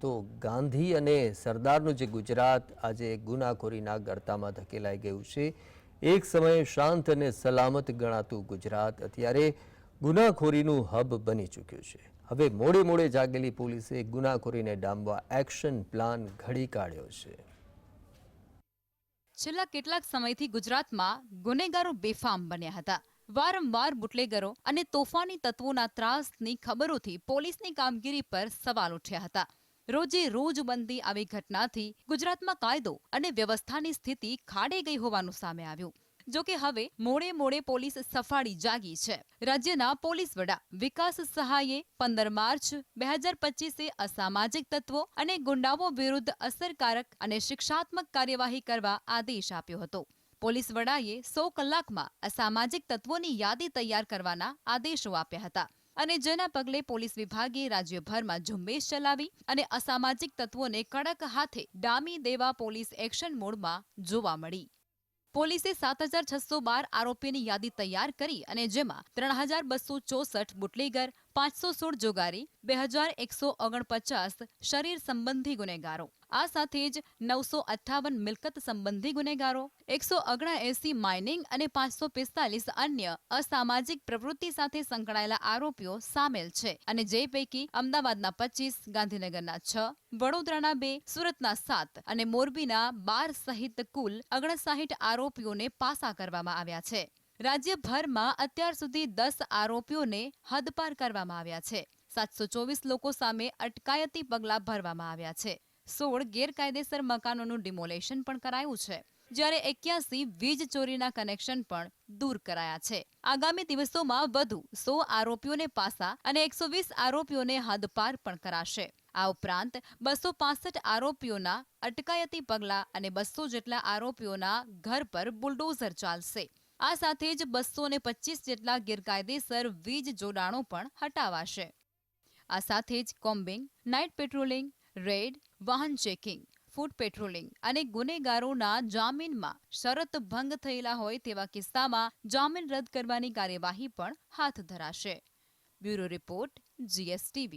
તો ગાંધી અને સરદારનું જે ગુજરાત આજે ગુનાખોરીના ગર્તામાં ધકેલાઈ ગયું છે। એક સમયે શાંત અને સલામત ગણાતું ગુજરાત અત્યારે ગુનાખોરીનું હબ બની ચૂક્યું છે। હવે મોડે મોડે જાગેલી પોલીસે ગુનાખોરીને ડામવા એક્શન પ્લાન ઘડી કાઢ્યો છે। છેલ્લા કેટલાક સમયથી ગુજરાતમાં ગુનેગારો બેફામ બન્યા હતા। વારંવાર બુટલેગરો અને તોફાની તત્વોના ત્રાસની ખબરોથી પોલીસની કામગીરી પર સવાલ ઉઠ્યા હતા। રોજે રોજ બનતી આવી ઘટનાથી ગુજરાતમાં કાયદો અને વ્યવસ્થાની સ્થિતિ ખાડે ગઈ હોવાનું સામે આવ્યું। જો કે હવે મોડે મોડે પોલીસ સફાળી જાગી છે। રાજ્યના પોલીસ વડા વિકાસ સહાયે 15 માર્ચ 2025 અસામાજિક તત્વો અને ગુંડાઓ વિરુદ્ધ અસરકારક અને શિક્ષાત્મક કાર્યવાહી કરવા આદેશ આપ્યો હતો। પોલીસ વડાએ 100 કલાકમાં અસામાજિક તત્વોની યાદી તૈયાર કરવાના આદેશો આપ્યા હતા અને જેના પગલે પોલીસ વિભાગે રાજ્યભરમાં ઝુંબેશ ચલાવી અને અસામાજિક તત્વોને કડક હાથે ડામી દેવા પોલીસ એક્શન મોડમાં જોવા મળી। પોલીસે 7612 આરોપીની યાદી તૈયાર કરી અને જેમાં 3264 બુટલેગર, 516 જોગારી, 2149 શરીર સંબંધી ગુનેગારો, આ સાથે જ 958 મિલકત સંબંધી ગુનેગારો, 179 માઇનિંગ અને 545 અન્ય અસામાજિક પ્રવૃત્તિ સાથે સંકળાયેલા આરોપીઓ સામેલ છે અને જે પૈકી અમદાવાદના 25, ગાંધીનગરના 6, વડોદરાના 2, સુરતના 7 અને મોરબીના 12 સહિત કુલ 59 આરોપીઓને પાસા કરવામાં આવ્યા છે। રાજ્યભરમાં અત્યાર સુધી 10 આરોપીઓને હદપાર કરવામાં આવ્યા છે। 724 લોકો સામે અટકાયતી પગલાં ભરવામાં આવ્યા છે। 16 ગેરકાયદેસર મકાનોનું ડિમોલેશન પણ કરાયું છે, જ્યારે 81 વીજ ચોરીના કનેક્શન પણ દૂર કરાયા છે। આગામી દિવસોમાં વધુ 100 આરોપીઓને પાસા અને 120 આરોપીઓને હદપાર પણ કરાશે। આ ઉપરાંત 265 આરોપીઓના અટકાયતી પગલાં અને 200 જેટલા આરોપીઓના ઘર પર બુલડોઝર ચાલશે। આ સાથે જ 225 જેટલા ગેરકાયદેસર વીજ જોડાણો પણ હટાવાશે। આ સાથે જ કોમ્બિંગ, નાઇટ પેટ્રોલિંગ, રેડ, વાહન ચેકિંગ, ફૂટ પેટ્રોલિંગ અને ગુનેગારોના જામીનમાં શરત ભંગ થયેલા હોય તેવા કિસ્સામાં જામીન રદ કરવાની કાર્યવાહી પણ હાથ ધરાશે। Bureau report, GSTV।